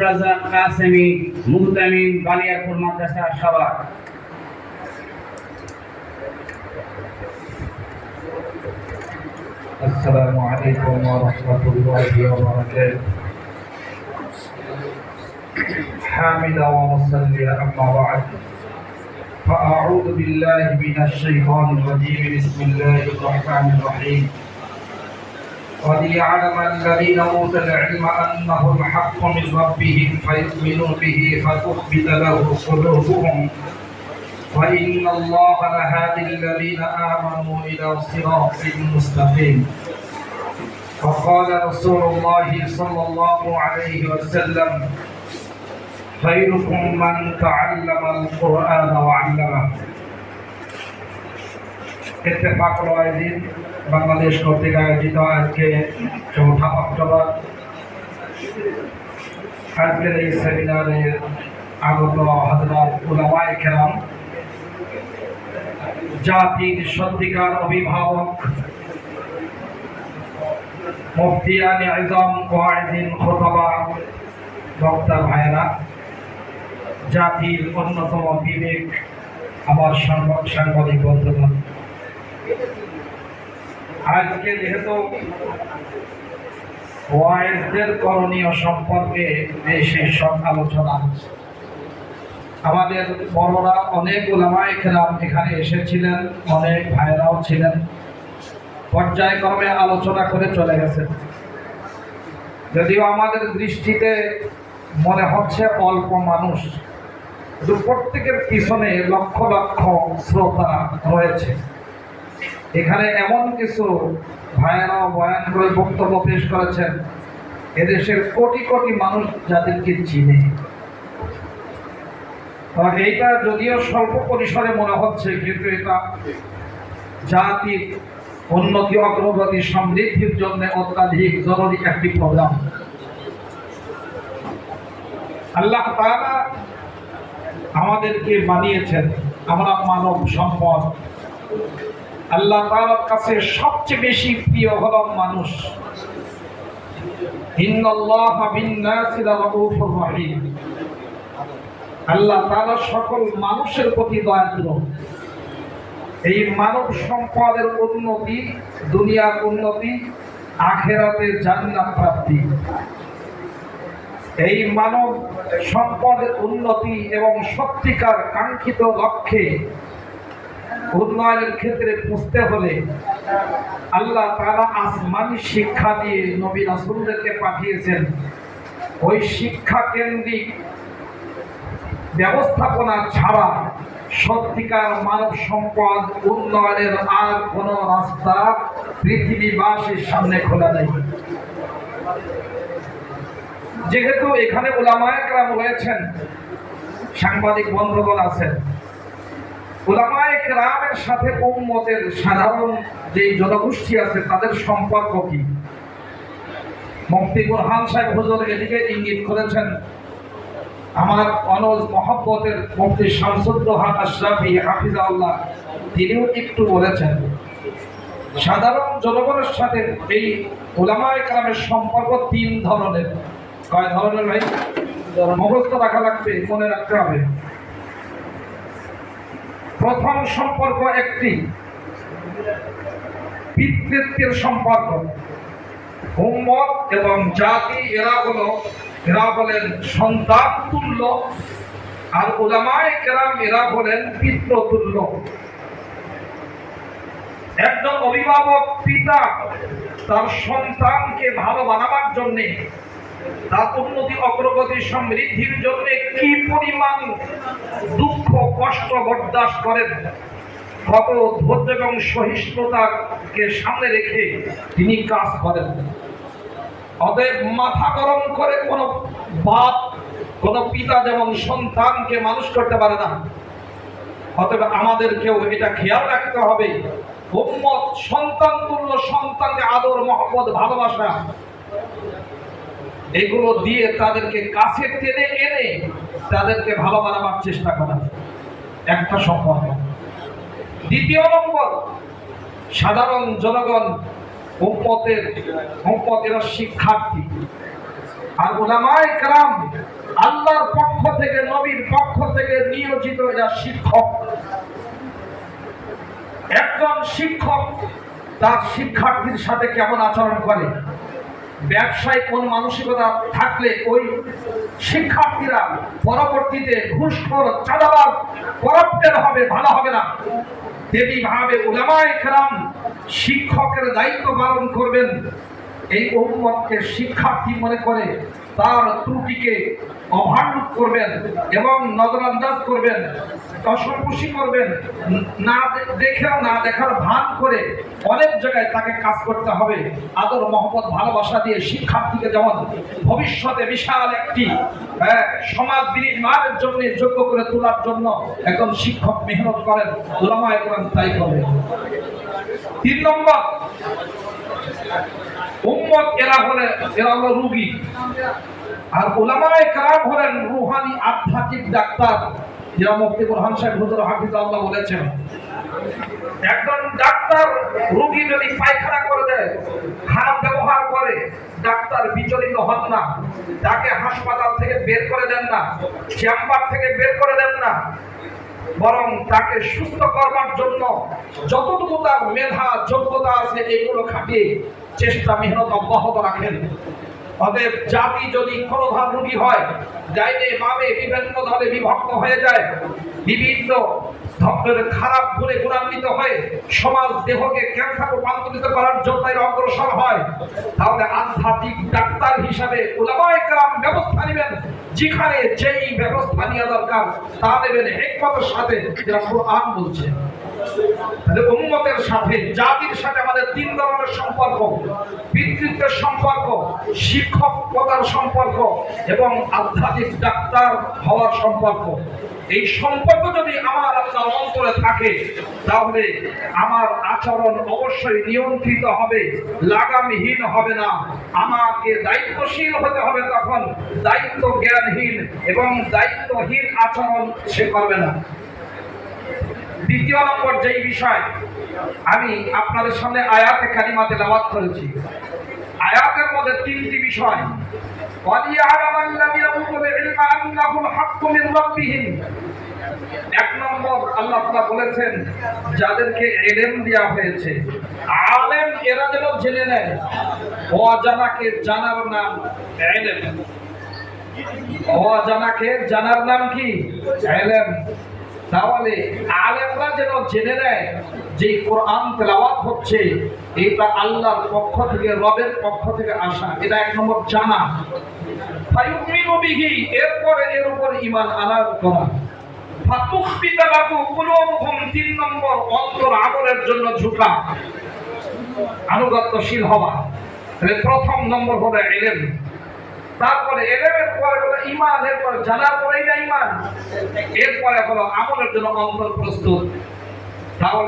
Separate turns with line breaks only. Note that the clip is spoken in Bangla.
রাজা কাসেমি মুহতামিম বালিয়াপুর মাদ্রাসা সাভার।
আসসালামু আলাইকুম ওয়া রাহমাতুল্লাহি ওয়া বারাকাতুহু। হামিদা ওয়া মুসাল্লিয়া আম্মা বা'দ। فأعوذ بالله من الشيطان الرجيم. بسم الله الرحمن الرحيم. وليعلم الذين أوتوا العلم أنه الحق من ربهم فيؤمنوا به فتخبت له قلوبهم وإن الله لهادي الذين آمنوا إلى صراط مستقيم. وقال رسول الله صلى الله عليه وسلم خيركم من تعلم القرآن وعلمه. اتفاق الوالدين বাংলাদেশ কর্তৃক আয়োজিত আজকে 4 অক্টোবর আজকের এই সেমিনারে আগত হযরত উলামায়ে কেরাম, জাতির সত্যিকার অভিভাবক, মুফতিয়ানে আযম, ওয়াইজিন, খুতবা, বক্তা ভাইরা, জাতির অন্যতম বিবেক, আমার সাংবাদিক বন্ধুগণ, আজকে যেহেতু ওয়াইজদের করণীয় সম্পর্কে এই শীর্ষক আলোচনা, আমাদের বড়রা অনেক উলামায়ে কেরাম এখানে এসেছিলেন, অনেক ভাইরাও ছিলেন, পর্যায়ক্রমে আলোচনা করে চলে গেছেন। যদিও আমাদের দৃষ্টিতে মনে হচ্ছে অল্প মানুষ, কিন্তু প্রত্যেকের পিছনে লক্ষ লক্ষ শ্রোতা রয়েছে। এখানে এমন কিছু ভাইয়েরাও বয়ান করে বক্তব্য পেশ করেছেন, এদেশের কোটি কোটি মানুষ যাদেরকে চিনে। এইটা যদিও স্বল্প পরিসরে মনে হচ্ছে, কিন্তু এটা জাতির উন্নতি, অগ্রগতি, সমৃদ্ধির জন্য অত্যাধিক জরুরি একটি প্রোগ্রাম। আল্লাহ তাআলা আমাদেরকে বানিয়েছেন, আমরা মানব সম্পদ। আল্লাহ তাআলার কাছে সবচেয়ে বেশি প্রিয় হল মানুষ। ইন্নাল্লাহা বিন-নাসি লারাউফুর রহিম। আল্লাহ তাআলা সকল মানুষের প্রতি দয়াদ্র। এই মানব সম্পদের উন্নতি, দুনিয়ার উন্নতি, আখিরাতের জান্নাত প্রাপ্তি। এই মানব সম্পদের উন্নতি এবং সত্যিকার কাঙ্ক্ষিত লক্ষ্যে উন্নয়নের ক্ষেত্রে পৌঁছতে হলে আল্লাহ তাআলা আসমানি শিক্ষা দিয়ে নবী রাসূলদেরকে পাঠিয়েছেন। ওই শিক্ষা কেন্দ্রিক ব্যবস্থাপনা ছাড়া সত্যিকার মানব সম্পদ উন্নয়নের আর কোনো রাস্তা পৃথিবীবাসীর সামনে খোলা নেই। যেহেতু এখানে উলামায়ে কেরাম রয়েছেন, সাংবাদিক বন্ধুগণ আছেন, উলামায়ে কেরামের সাথে উম্মতের সাধারণ যে জনগোষ্ঠী আছে তাদের সম্পর্ক কি? মুফতি বুরহান সাহেব হুজুর এদিকে ইঙ্গিত করেছেন। আমার অনজ মহব্বতের মুফতি শামসুদ্দোহা আশরাফি হাফিজাহুল্লাহ তিনিও একটু বলেছেন, সাধারণ জনগণের সাথে এই উলামায়ে কেরামের সম্পর্ক 3 ধরনের। কয় ধরনের ভাই? মুখস্থ রাখা লাগবে, মনে রাখতে হবে। প্রথম সম্পর্ক একটি পিতৃত্বের সম্পর্ক। উম্মত এবং জাতি এরা হলেন সন্তান তুল্য, আর উলামায়ে কেরাম এরা হলেন পিতৃতুল্য। একজন অভিভাবক পিতা তার সন্তানকে ভালো বানাবার জন্যে, তার উন্নতি, অগ্রগতি, সমৃদ্ধির জন্য কি পরিমাণ দুঃখ কষ্ট বরদাস্ত করেন, কত ধৈর্য এবং সহিষ্ণুতাকে সামনে রেখে তিনি কাজ করেন। অতএব মাথা গরম করে কোনো বাপ, কোনো পিতা যেমন সন্তানকে মানুষ করতে পারে না, অতএব আমাদেরকেও এটা খেয়াল রাখতে হবে। উম্মত সন্তান তুল্য, সন্তানকে আদর, মহব্বত, ভালোবাসা এগুলো দিয়ে তাদেরকে কাছে টেনে এনে তাদেরকে ভালো বানাবার চেষ্টা করা একটা সম্পর্ক। দ্বিতীয় নম্বর, সাধারণ জনগণ, উম্মতের শিক্ষার্থী, আর উলামায়ে কেরাম নিয়োজিত এরা শিক্ষক। একজন শিক্ষক তার শিক্ষার্থীর সাথে কেমন আচরণ করে, ব্যবসায় কোন মানসিকতা থাকলে ওই শিক্ষার্থীরা পরবর্তীতে ঘুষখোর, চাঁদাবাজ, করাপ্টেড হবে, ভালো হবে না। তেমনি ভাবে উলামায়ে কেরাম শিক্ষকের দায়িত্ব পালন করবেন। এই উম্মতকে শিক্ষার্থী মনে করে তার ত্রুটিকে ওভারলুক করবেন এবং নজরআন্দাজ করবেন, কসমকুশি করবেন, না দেখেও না দেখার ভান করে অনেক জায়গায় তাকে কাজ করতে হবে। আদর, মহব্বত, ভালোবাসা দিয়ে শিক্ষার্থীকে যেমন ভবিষ্যতে বিশাল একটি সমাজ বিনির্মাণের জন্য যোগ্য করে তোলার জন্য একজন শিক্ষক মেহনত করেন, উলামায়ে কেরাম তাই করেন। 3 নম্বর, উম্মত এরা হলো রোগী, আর উলামায়ে কেরাম হলেন রুহানি আধ্যাত্মিক ডাক্তার। যেটা মুফতি বুরহান সাহেব হুজুর হাফিজাহুল্লাহ বলেছেন, একজন ডাক্তার রোগী যদি পায়খানা করে দেয়, খারাপ ব্যবহার করে, ডাক্তার বিচলিত হন না, তাকে হাসপাতাল থেকে বের করে দেন না, চেম্বার থেকে বের করে দেন না, বরং তাকে সুস্থ করবার জন্য যতটুকু তার মেধা যোগ্যতা আছে এইগুলো খাটিয়ে চেষ্টা মেহনত অব্যাহত রাখেন। অতএব জাতি যদি ক্ষরধার রোগী হয়, ডাইনে বামে বিভিন্ন দলে বিভক্ত হয়ে যায়, বিভিন্ন ধরনের খারাপ গুণে গুণান্বিত হয়ে সমাজ দেহকে ক্যান্সারে রূপান্তরিত করার জন্য অগ্রসর হয়, তাহলে আধ্যাত্মিক ডাক্তার হিসাবে উলামায়ে কেরাম ব্যবস্থা নেবেন। যেখানে যেই ব্যবস্থা নেওয়া দরকার তা নেবেন হিকমতের সাথে, যেটা কোরআন বলছে। তাহলে উম্মতের সাথে, জাতির সাথে আমাদের 3 ধরনের সম্পর্ক: পিতৃত্বের সম্পর্ক, শিক্ষকতার সম্পর্ক এবং আধ্যাত্মিক ডাক্তার হওয়ার সম্পর্ক। এই সম্পর্ক যদি আমার আপনার অন্তরে থাকে, তাহলে আমার আচরণ অবশ্যই নিয়ন্ত্রিত হবে, লাগামহীন হবে না। আমাকে দায়িত্বশীল হতে হবে, তখন দায়িত্ব জ্ঞানহীন এবং দায়িত্বহীন আচরণ সে করবে না। 2 নম্বর যেই বিষয় আমি আপনাদের সামনে আয়াতে কারিমা তেলাওয়াত করেছি, আয়াতের মধ্যে 3টি বিষয়। এক নম্বর, আল্লাহ তাআলা বলেছেন যাদেরকে ইলম দেওয়া হয়েছে, আলেম, এরা যেন জেনে নেয়। অজানাকে জানার নাম ইলম। অজানাকে জানার নাম কি? ইলম। তাহলে আলেমরা যেন জেনে নেয় যে কোরআন তেলাওয়াত হচ্ছে এটা আল্লাহর পক্ষ থেকে, রবের পক্ষ থেকে আসা। এটা 1 নম্বর জানা। ফায়ুমিনু বিহি, এরপরে এর উপর ঈমান আনার করা। ফাতুখবিতা লাহু কুলুবুহুম, 3 নম্বর অন্তর আমলের জন্য ঝুঁকা, আনুগত্যশীল হওয়া। তাহলে প্রথম নম্বর হলো ইলম, তারপরে ইলমের পরে হলো ঈমান, এরপর জানার পরেই না ঈমান, এরপরে হলো আমলের জন্য অন্তর প্রস্তুত। তাহলে